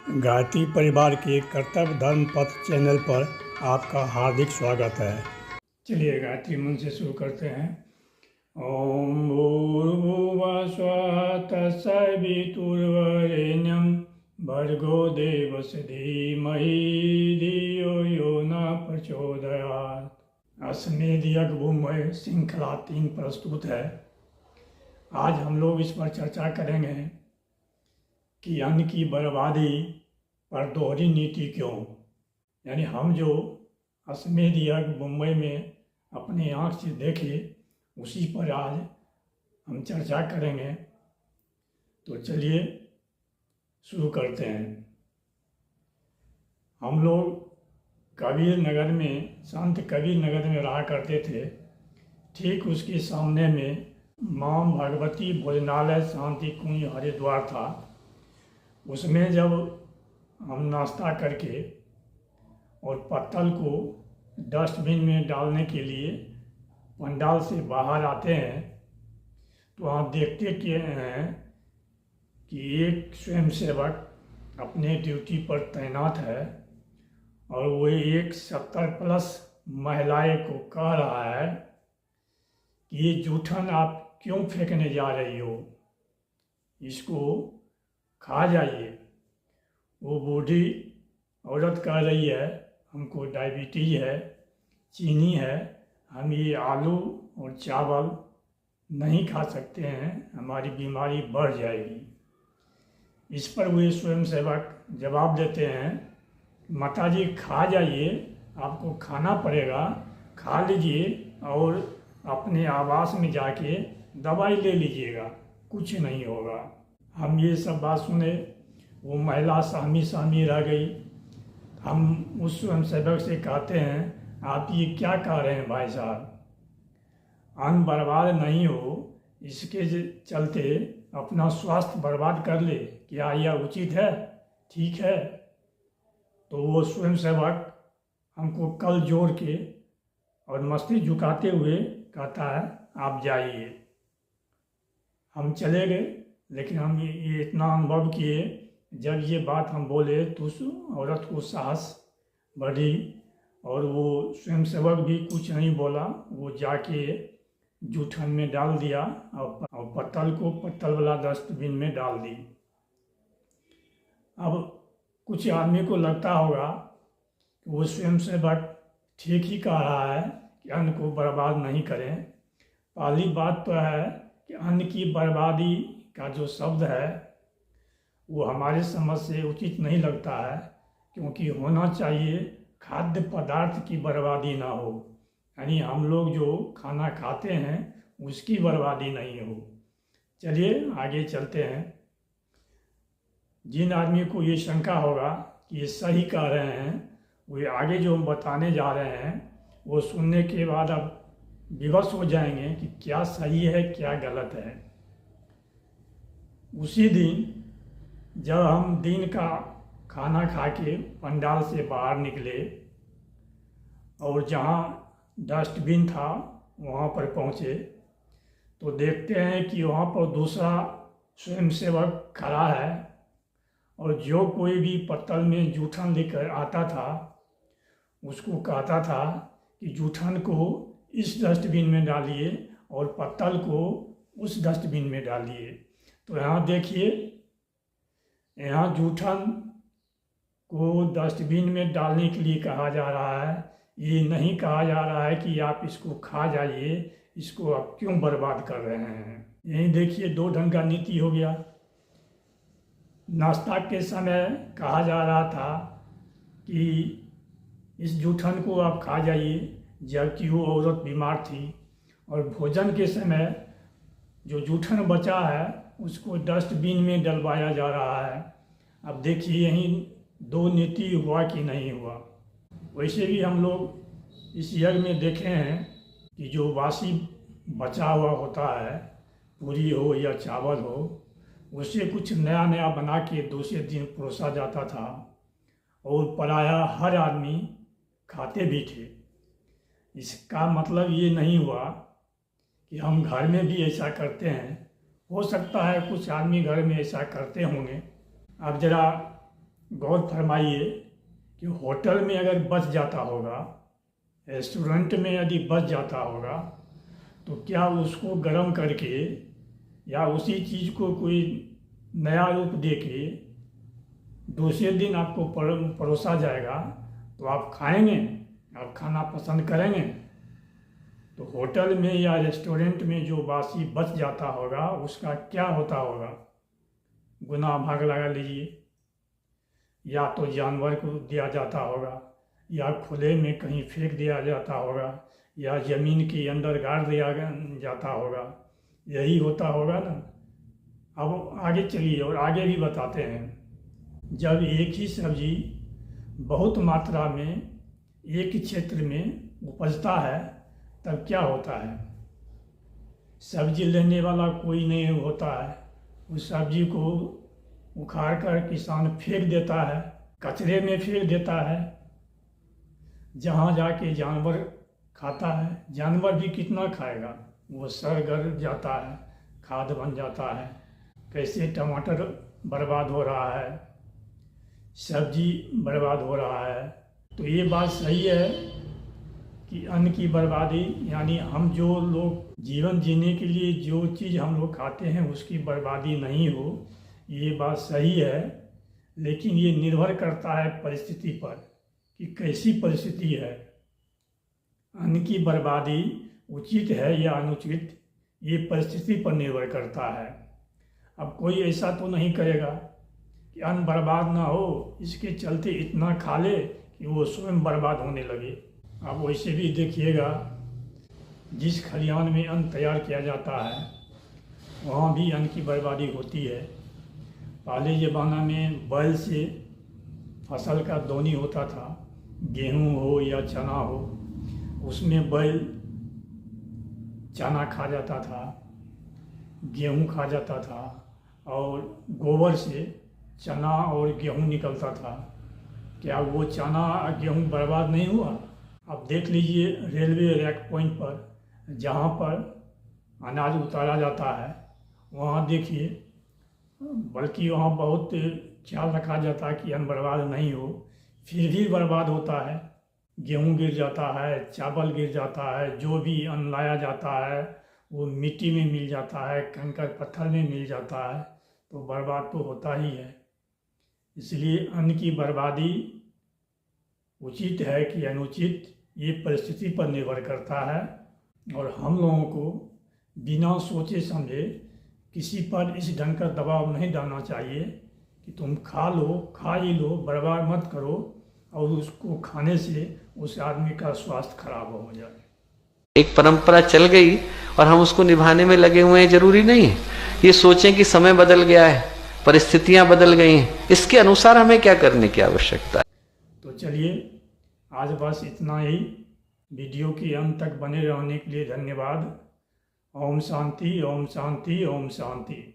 गायत्री परिवार के कर्तव्य धर्म पथ चैनल पर आपका हार्दिक स्वागत है। चलिए गायत्री मंत्र से शुरू करते हैं। ओम भूर्भुवः स्वः तत्सवितुर्वरेण्यं भर्गो देवस्य धीमहि धियो यो न प्रचोदयात्। अश्वमेध यज्ञ भूमि श्रृंखला 3 प्रस्तुत है। आज हम लोग इस पर चर्चा करेंगे कि अन्न की बर्बादी पर दोहरी नीति क्यों। यानी हम जो अश्वमेध यज्ञ मुंबई में अपनी आँख से देखे उसी पर आज हम चर्चा करेंगे। तो चलिए शुरू करते हैं। हम लोग कबीर नगर में, संत कबीर नगर में रहा करते थे। ठीक उसके सामने में माँ भगवती भोजनालय शांति कुंज हरिद्वार था। उसमें जब हम नाश्ता करके और पत्तल को डस्टबिन में डालने के लिए पंडाल से बाहर आते हैं तो वहाँ देखते हैं कि एक स्वयंसेवक अपने ड्यूटी पर तैनात है और वो एक 70+ महिलाएं को कह रहा है कि ये जूठन आप क्यों फेंकने जा रही हो, इसको खा जाइए। वो बूढ़ी औरत कह रही है हमको डायबिटीज है, चीनी है, हम ये आलू और चावल नहीं खा सकते हैं, हमारी बीमारी बढ़ जाएगी। इस पर वे स्वयंसेवक जवाब देते हैं, माताजी खा जाइए, आपको खाना पड़ेगा, खा लीजिए और अपने आवास में जाके दवाई ले लीजिएगा, कुछ नहीं होगा। हम ये सब बात सुने, वो महिला सहमी रह गई। हम उस स्वयंसेवक से कहते हैं, आप ये क्या कह रहे हैं भाई साहब, अन्न बर्बाद नहीं हो इसके चलते अपना स्वास्थ्य बर्बाद कर ले, क्या यह उचित है, ठीक है? तो वो स्वयंसेवक हमको कल जोड़ के और मस्ती झुकाते हुए कहता है, आप जाइए। हम चले गए, लेकिन हम ये इतना अनुभव किए, जब ये बात हम बोले तो उस औरत को साहस बढ़ी और वो स्वयंसेवक भी कुछ नहीं बोला। वो जाके जूठन में डाल दिया और पत्तल को पत्तल वाला डस्टबिन में डाल दी। अब कुछ आदमी को लगता होगा कि वो स्वयंसेवक ठीक ही कह रहा है कि अन्न को बर्बाद नहीं करें। पहली बात तो है कि अन्न की बर्बादी का जो शब्द है वो हमारे समझ से उचित नहीं लगता है, क्योंकि होना चाहिए खाद्य पदार्थ की बर्बादी ना हो। यानी हम लोग जो खाना खाते हैं उसकी बर्बादी नहीं हो। चलिए आगे चलते हैं। जिन आदमी को ये शंका होगा कि ये सही कह रहे हैं, वो आगे जो हम बताने जा रहे हैं वो सुनने के बाद अब विवश हो जाएंगे कि क्या सही है क्या गलत है। उसी दिन जब हम दिन का खाना खा के पंडाल से बाहर निकले और जहाँ डस्टबिन था वहाँ पर पहुँचे तो देखते हैं कि वहाँ पर दूसरा स्वयंसेवक खड़ा है और जो कोई भी पत्तल में जूठन लेकर आता था उसको कहता था कि जूठन को इस डस्टबिन में डालिए और पत्तल को उस डस्टबिन में डालिए। तो यहाँ देखिए, यहाँ जूठन को डस्टबिन में डालने के लिए कहा जा रहा है, ये नहीं कहा जा रहा है कि आप इसको खा जाइए, इसको आप क्यों बर्बाद कर रहे हैं। यही देखिए 2 ढंग का नीति हो गया। नाश्ता के समय कहा जा रहा था कि इस जूठन को आप खा जाइए, जबकि वो औरत बीमार थी, और भोजन के समय जो जूठन बचा है उसको डस्टबिन में डलवाया जा रहा है। अब देखिए यहीं 2 नीति हुआ कि नहीं हुआ। वैसे भी हम लोग इस यज्ञ में देखे हैं कि जो बासी बचा हुआ होता है, पूरी हो या चावल हो, उससे कुछ नया नया बना के दूसरे दिन परोसा जाता था और पराया हर आदमी खाते भी थे। इसका मतलब ये नहीं हुआ कि हम घर में भी ऐसा करते हैं। हो सकता है कुछ आदमी घर में ऐसा करते होंगे, अब जरा गौर फरमाइए कि होटल में अगर बच जाता होगा, रेस्टोरेंट में यदि बच जाता होगा, तो क्या उसको गर्म करके या उसी चीज़ को कोई नया रूप दे के दूसरे दिन आपको परोसा जाएगा तो आप खाएंगे, आप खाना पसंद करेंगे? तो होटल में या रेस्टोरेंट में जो बासी बच जाता होगा उसका क्या होता होगा? गुना भाग लगा लीजिए। या तो जानवर को दिया जाता होगा, या खुले में कहीं फेंक दिया जाता होगा, या ज़मीन के अंदर गाड़ दिया जाता होगा। यही होता होगा ना। अब आगे चलिए और आगे भी बताते हैं। जब एक ही सब्जी बहुत मात्रा में एक क्षेत्र में उपजता है तब क्या होता है? सब्जी लेने वाला कोई नहीं होता है। उस सब्जी को उखाड़ कर किसान फेंक देता है, कचरे में फेंक देता है, जहाँ जाके जानवर खाता है। जानवर भी कितना खाएगा? वो सड़ गल जाता है, खाद बन जाता है। कैसे टमाटर बर्बाद हो रहा है, सब्जी बर्बाद हो रहा है। तो ये बात सही है कि अन्न की बर्बादी, यानी हम जो लोग जीवन जीने के लिए जो चीज़ हम लोग खाते हैं उसकी बर्बादी नहीं हो, ये बात सही है। लेकिन ये निर्भर करता है परिस्थिति पर कि कैसी परिस्थिति है। अन्न की बर्बादी उचित है या अनुचित, ये परिस्थिति पर निर्भर करता है। अब कोई ऐसा तो नहीं करेगा कि अन्न बर्बाद ना हो, इसके चलते इतना खा ले कि वो स्वयं बर्बाद होने लगे। अब वैसे भी देखिएगा, जिस खलिहान में अन्न तैयार किया जाता है वहाँ भी अन्न की बर्बादी होती है। पहले ज़माना में बैल से फसल का दौनी होता था, गेहूँ हो या चना हो, उसमें बैल चना खा जाता था, गेहूँ खा जाता था, और गोबर से चना और गेहूँ निकलता था। क्या वो चना और गेहूँ बर्बाद नहीं हुआ? अब देख लीजिए रेलवे रैक पॉइंट पर जहाँ पर अनाज उतारा जाता है, वहाँ देखिए, बल्कि वहाँ बहुत ख्याल रखा जाता है कि अन्न बर्बाद नहीं हो, फिर भी बर्बाद होता है। गेहूँ गिर जाता है, चावल गिर जाता है, जो भी अन्न लाया जाता है वो मिट्टी में मिल जाता है, कंकड़ पत्थर में मिल जाता है, तो बर्बाद तो होता ही है। इसलिए अन्न की बर्बादी उचित है कि अनुचित, ये परिस्थिति पर निर्भर करता है। और हम लोगों को बिना सोचे समझे किसी पर इस ढंग का दबाव नहीं डालना चाहिए कि तुम खा लो, खा ही लो, बर्बाद मत करो, और उसको खाने से उस आदमी का स्वास्थ्य खराब हो जाए। एक परंपरा चल गई और हम उसको निभाने में लगे हुए हैं, जरूरी नहीं है ये सोचें कि समय बदल गया है, परिस्थितियां बदल गई हैं, इसके अनुसार हमें क्या करने की आवश्यकता है। तो चलिए आज बस इतना ही। वीडियो के अंत तक बने रहने के लिए धन्यवाद। ओम शांति, ओम शांति, ओम शांति।